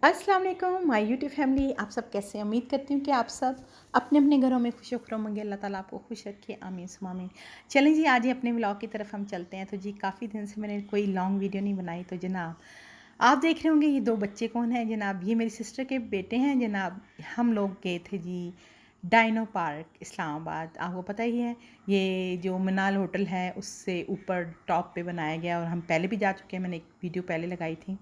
अस्सलाम वालेकुम my YouTube family. आप सब कैसे हैं? उम्मीद करती हूँ कि आप सब अपने अपने घरों में खुश होंगे। अल्लाह ताला आपको खुश रखे, आमीन सुम्मा आमीन। चलें जी, आज ही अपने व्लॉग की तरफ हम चलते हैं। तो जी काफ़ी दिन से मैंने कोई लॉन्ग वीडियो नहीं बनाई। तो जनाब आप देख रहे होंगे ये दो बच्चे कौन हैं। जनाब ये मेरी सिस्टर के बेटे हैं। जनाब हम लोग गए थे जी डाइनो पार्क इस्लामाबाद। आपको पता ही है ये जो मिनाल होटल है उससे ऊपर टॉप पे बनाया गया, और हम पहले भी जा चुके हैं। मैंने एक वीडियो पहले लगाई थी।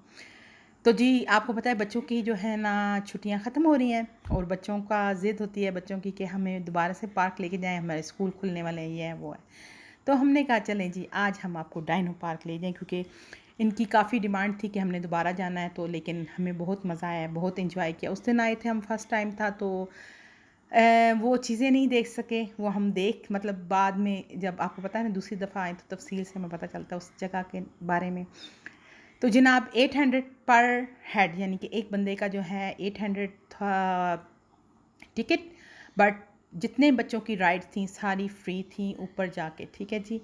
तो जी आपको पता है बच्चों की जो है ना छुट्टियां ख़त्म हो रही हैं, और बच्चों का ज़िद होती है बच्चों की कि हमें दोबारा से पार्क लेके जाएं, हमारे स्कूल खुलने वाले हैं, ये है वो है। तो हमने कहा चलें जी आज हम आपको डाइनो पार्क ले जाएं, क्योंकि इनकी काफ़ी डिमांड थी कि हमने दोबारा जाना है। तो लेकिन हमें बहुत मज़ा आया, बहुत इंजॉय किया। उस दिन आए थे हम, फर्स्ट टाइम था, तो वो चीज़ें नहीं देख सके। वो हम देख मतलब बाद में जब आपको पता है ना दूसरी दफ़ा आए तो तफसील से हमें पता चलता है उस जगह के बारे में। तो जनाब 800 पर हेड, यानी कि एक बंदे का जो है 800 था टिकट। बट जितने बच्चों की राइड थी सारी फ्री थी ऊपर जाके, ठीक है जी।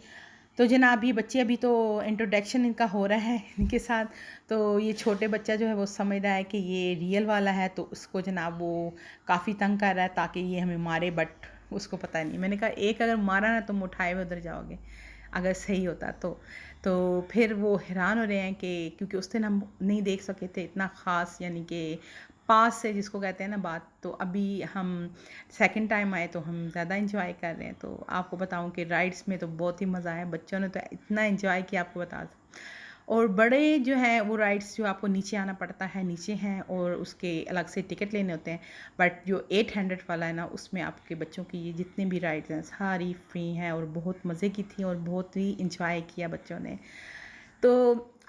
तो जनाब ये बच्चे अभी तो इंट्रोडक्शन इनका हो रहा है इनके साथ। तो ये छोटे बच्चा जो है वो समझ रहा है कि ये रियल वाला है, तो उसको जनाब वो काफ़ी तंग कर रहा है ताकि ये हमें मारे, बट उसको पता नहीं। मैंने कहा एक अगर मारा ना तुम उठाए हुए उधर जाओगे, अगर सही होता तो फिर वो हैरान हो रहे हैं कि क्योंकि उस दिन हम नहीं देख सके थे इतना ख़ास, यानी कि पास से जिसको कहते हैं ना बात। तो अभी हम सेकंड टाइम आए तो हम ज़्यादा इंजॉय कर रहे हैं। तो आपको बताऊं कि राइड्स में तो बहुत ही मज़ा आया, बच्चों ने तो इतना इंजॉय किया आपको बता। और बड़े जो हैं वो राइड्स जो आपको नीचे आना पड़ता है, नीचे हैं और उसके अलग से टिकट लेने होते हैं। बट जो 800 वाला है ना उसमें आपके बच्चों की ये जितने भी राइड्स हैं सारी फ्री हैं, और बहुत मज़े की थी और बहुत ही इंजॉय किया बच्चों ने। तो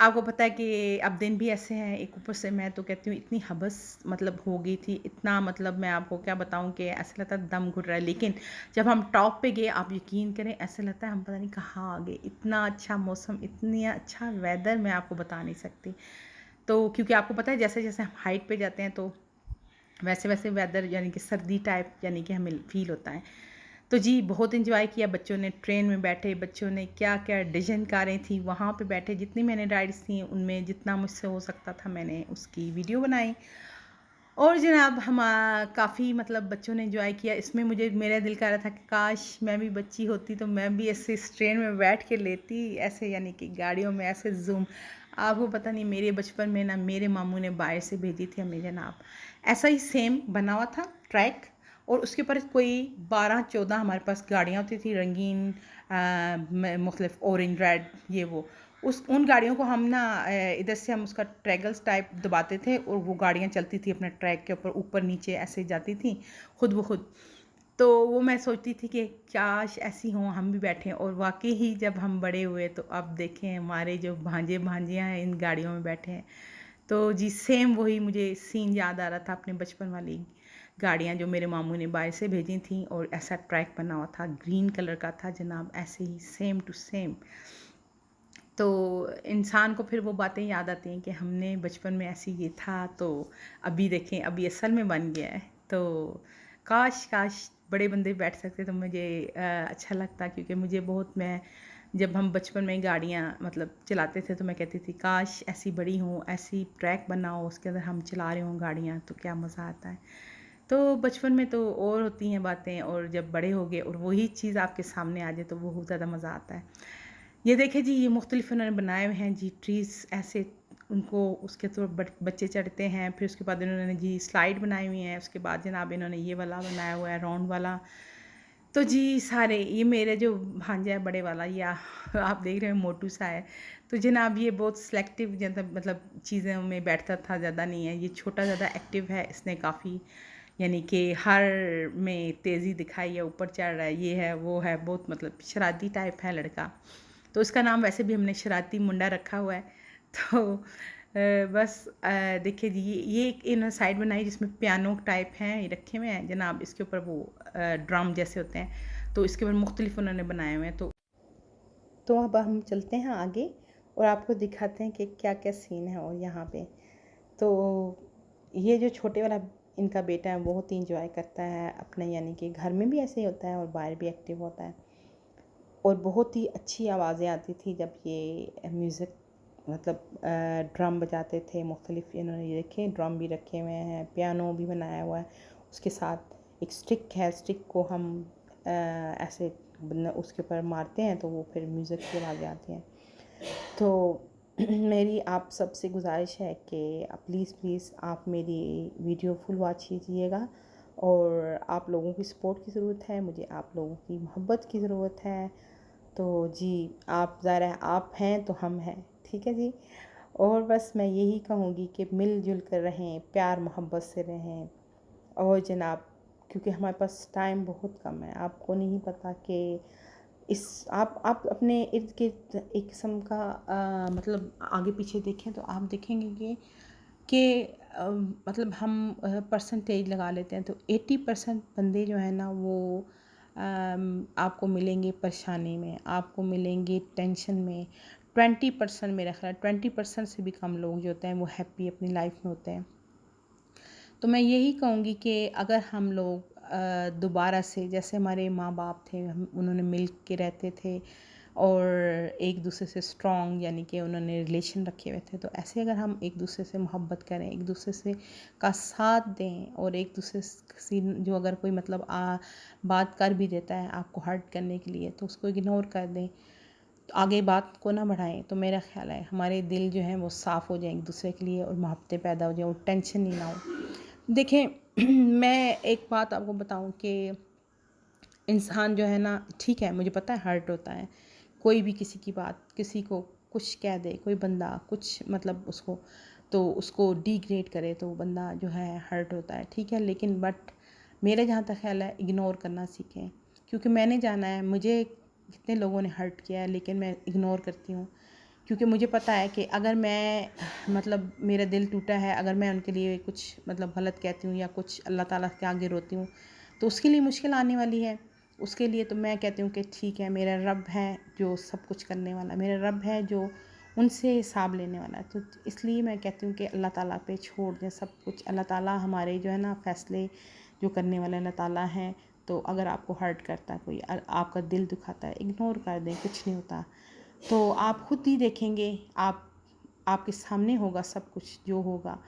आपको पता है कि अब दिन भी ऐसे हैं, एक ऊपर से मैं तो कहती हूँ इतनी हबस मतलब हो गई थी, इतना मतलब मैं आपको क्या बताऊँ कि ऐसा लगता है दम घुट रहा है। लेकिन जब हम टॉप पे गए आप यकीन करें ऐसा लगता है हम पता नहीं कहाँ आ गए। इतना अच्छा मौसम, इतनी अच्छा वेदर मैं आपको बता नहीं सकती। तो क्योंकि आपको पता है जैसे जैसे हम हाइट पे जाते हैं तो वैसे वैसे वेदर यानी कि सर्दी टाइप यानी कि हमें फील होता है। तो जी बहुत इन्जॉय किया बच्चों ने, ट्रेन में बैठे बच्चों ने क्या क्या डिज़ाइन कारें थी वहाँ पे बैठे, जितनी मैंने राइड्स थी उनमें जितना मुझसे हो सकता था मैंने उसकी वीडियो बनाई। और जनाब हम काफ़ी मतलब बच्चों ने एंजॉय किया। इसमें मुझे मेरा दिल कर रहा था कि काश मैं भी बच्ची होती तो मैं भी ऐसे इस ट्रेन में बैठ के लेती ऐसे, यानी कि गाड़ियों में ऐसे जूम। आपको पता नहीं मेरे बचपन में ना मेरे मामू ने बाहर से भेजी थी हमें जनाब ऐसा ही सेम बना हुआ था ट्रैक, और उसके ऊपर कोई 12-14 हमारे पास गाड़ियाँ होती थी रंगीन, मुख्तलिफ ऑरेंज रेड ये वो। उस उन गाड़ियों को हम ना इधर से हम उसका ट्रैगल्स टाइप दबाते थे और वो गाड़ियाँ चलती थी अपने ट्रैक के ऊपर, ऊपर नीचे ऐसे जाती थी खुद ब खुद। तो वो मैं सोचती थी कि काश ऐसी हों हम भी बैठें, और वाकई ही जब हम बड़े हुए तो अब देखें हमारे जो भांजे भांजियाँ हैं इन गाड़ियों में बैठे हैं। तो जी सेम वही मुझे सीन याद आ रहा था अपने बचपन वाली गाड़ियाँ जो मेरे मामू ने बाहर से भेजी थी, और ऐसा ट्रैक बना हुआ था ग्रीन कलर का था जनाब, ऐसे ही सेम टू सेम। तो इंसान को फिर वो बातें याद आती हैं कि हमने बचपन में ऐसे ये था, तो अभी देखें अभी असल में बन गया है। तो काश काश बड़े बंदे बैठ सकते तो मुझे अच्छा लगता, क्योंकि मुझे बहुत, मैं जब हम बचपन में गाड़ियाँ मतलब चलाते थे तो मैं कहती थी काश ऐसी बड़ी हूँ, ऐसी ट्रैक बना हो उसके अंदर हम चला रहे हों गाड़ियाँ तो क्या मज़ा आता है। तो बचपन में तो और होती हैं बातें, और जब बड़े हो गए और वही चीज़ आपके सामने आ जाए तो बहुत ज़्यादा मज़ा आता है। ये देखें जी ये मुख्तलिफ उन्होंने बनाए हुए हैं जी ट्रीज़ ऐसे, उनको उसके तो बच्चे चढ़ते हैं। फिर उसके बाद इन्होंने जी स्लाइड बनाई हुई हैं, उसके बाद जनाब इन्होंने ये वाला बनाया हुआ है राउंड वाला। तो जी सारे ये मेरे जो भांजा है बड़े वाला ये आप देख रहे हैं मोटू सा है। तो जनाब ये बहुत सिलेक्टिव मतलब चीज़ों में बैठता था, ज़्यादा नहीं है। ये छोटा ज़्यादा एक्टिव है, इसने काफ़ी यानी कि हर में तेज़ी दिखाई है, ऊपर चढ़ रहा है, ये है वो है, बहुत मतलब शरारती टाइप है लड़का। तो उसका नाम वैसे भी हमने शरारती मुंडा रखा हुआ है। तो बस देखिए जी ये एक इन्होंने साइड बनाई जिसमें पियानो टाइप हैं ये रखे हुए हैं जनाब, इसके ऊपर वो ड्रम जैसे होते हैं, तो इसके ऊपर मुख्तलिफ उन्होंने बनाए हुए हैं। तो अब हम चलते हैं आगे और आपको दिखाते हैं कि क्या क्या सीन है और यहाँ पे। तो ये जो छोटे वाला इनका बेटा है बहुत ही इंजॉय करता है अपने, यानी कि घर में भी ऐसे ही होता है और बाहर भी एक्टिव होता है। और बहुत ही अच्छी आवाज़ें आती थी जब ये म्यूज़िक मतलब ड्रम बजाते थे मुख्तलिफ, इन्होंने ये देखे ड्रम भी रखे हुए हैं, पियानो भी बनाया हुआ है। उसके साथ एक स्टिक है, स्टिक को हम ऐसे उसके ऊपर मारते हैं तो वो फिर म्यूज़िक की आवाज़ें आती हैं। तो मेरी आप सबसे गुजारिश है कि प्लीज़ प्लीज़ आप मेरी वीडियो फुल वॉच कीजिएगा, और आप लोगों की सपोर्ट की ज़रूरत है, मुझे आप लोगों की मोहब्बत की ज़रूरत है। तो जी, आप ज़रा आप हैं तो हम हैं, ठीक है जी। और बस मैं यही कहूँगी कि मिलजुल कर रहें, प्यार मोहब्बत से रहें। और जनाब, क्योंकि हमारे पास टाइम बहुत कम है, आपको नहीं पता कि इस आप अपने इर्द गिर्द एक किस्म का मतलब आगे पीछे देखें तो आप देखेंगे कि मतलब हम परसेंटेज लगा लेते हैं तो 80% बंदे जो है ना वो आपको मिलेंगे परेशानी में, आपको मिलेंगे टेंशन में। 20% मेरा ख्याल 20% से भी कम लोग जो होते हैं वो हैप्पी अपनी लाइफ में होते हैं। तो मैं यही कहूँगी कि अगर हम लोग दोबारा से जैसे हमारे माँ बाप थे, हम उन्होंने मिल के रहते थे और एक दूसरे से स्ट्रॉन्ग यानी कि उन्होंने रिलेशन रखे हुए थे, तो ऐसे अगर हम एक दूसरे से मोहब्बत करें, एक दूसरे से का साथ दें, और एक दूसरे से जो अगर कोई मतलब बात कर भी देता है आपको हर्ट करने के लिए तो उसको इग्नोर कर दें, तो आगे बात को ना बढ़ाएं, तो मेरा ख्याल है हमारे दिल जो हैं वो साफ़ हो जाएं एक दूसरे के लिए, और मोहब्बतें पैदा हो जाएं और टेंशन ही ना हो। देखें मैं एक बात आपको बताऊं कि इंसान जो है ना, ठीक है मुझे पता है हर्ट होता है, कोई भी किसी की बात किसी को कुछ कह दे, कोई बंदा कुछ मतलब उसको तो उसको डिग्रेड करे तो वो बंदा जो है हर्ट होता है, ठीक है। लेकिन बट मेरा जहाँ तक ख्याल है इग्नोर करना सीखें, क्योंकि मैंने जाना है मुझे कितने लोगों ने हर्ट किया है, लेकिन मैं इग्नोर करती हूँ, क्योंकि मुझे पता है कि अगर मैं मतलब मेरा दिल टूटा है, अगर मैं उनके लिए कुछ मतलब गलत कहती हूँ या कुछ अल्लाह ताला के आगे रोती हूँ तो उसके लिए मुश्किल आने वाली है। उसके लिए तो मैं कहती हूँ कि ठीक है, मेरा रब है जो सब कुछ करने वाला, मेरा रब है जो उनसे हिसाब लेने वाला है। तो इसलिए मैं कहती हूँ कि अल्लाह ताला पे छोड़ दें सब कुछ। अल्लाह ताला हमारे जो है ना फ़ैसले जो करने वाले अल्लाह ताला हैं। तो अगर आपको हर्ट करता है कोई, आपका दिल दुखाता है, इग्नोर कर दें, कुछ नहीं होता। तो आप खुद ही देखेंगे, आपके सामने होगा सब कुछ जो होगा।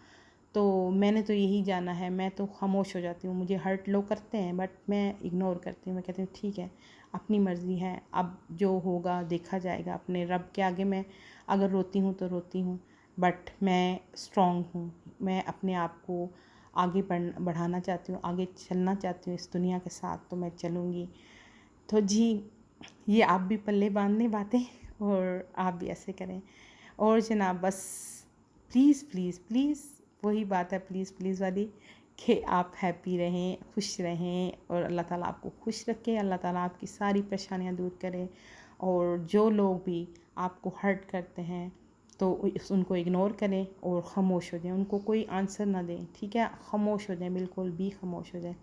तो मैंने तो यही जाना है, मैं तो खामोश हो जाती हूँ, मुझे हर्ट लोग करते हैं बट मैं इग्नोर करती हूँ। मैं कहती हूँ ठीक है, अपनी मर्ज़ी है, अब जो होगा देखा जाएगा। अपने रब के आगे मैं अगर रोती हूँ तो रोती हूँ, बट मैं स्ट्रॉन्ग हूँ, मैं अपने आप को आगे बढ़ाना चाहती हूँ, आगे चलना चाहती हूँ इस दुनिया के साथ, तो मैं चलूँगी। तो जी, ये आप भी पल्ले बांध लें बातें, और आप भी ऐसे करें। और जनाब बस प्लीज़ प्लीज़ प्लीज़ वही बात है प्लीज़ प्लीज़ वाली, कि आप हैप्पी रहें, खुश रहें, और अल्लाह ताला आपको खुश रखे, अल्लाह ताला आपकी सारी परेशानियां दूर करे। और जो लोग भी आपको हर्ट करते हैं तो उनको इग्नोर करें और ख़ामोश हो जाएं, उनको कोई आंसर ना दें, ठीक है, ख़ामोश हो जाएं, बिल्कुल भी ख़ामोश हो जाएं।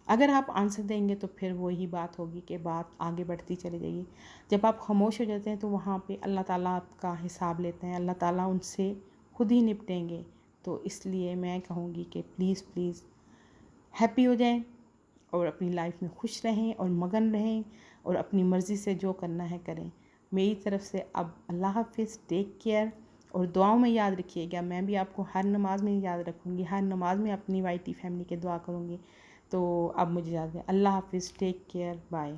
अगर आप आंसर देंगे तो फिर वही बात होगी कि बात आगे बढ़ती चली जाएगी। जब आप खामोश हो जाते हैं तो वहाँ पे अल्लाह ताला आपका हिसाब लेते हैं, अल्लाह ताला उनसे खुद ही निपटेंगे। तो इसलिए मैं कहूँगी कि प्लीज़ प्लीज़ हैप्पी हो जाएं और अपनी लाइफ में खुश रहें और मगन रहें, और अपनी मर्ज़ी से जो करना है करें। मेरी तरफ़ से अब अल्लाह हाफ़िज़, टेक केयर, और दुआओं में याद रखिएगा। मैं भी आपको हर नमाज में याद रखूँगी, हर नमाज में अपनी वाईटी फैमिली के दुआ करूँगी। तो अब मुझे याद है। अल्लाह हाफ़िज़, टेक केयर, बाय।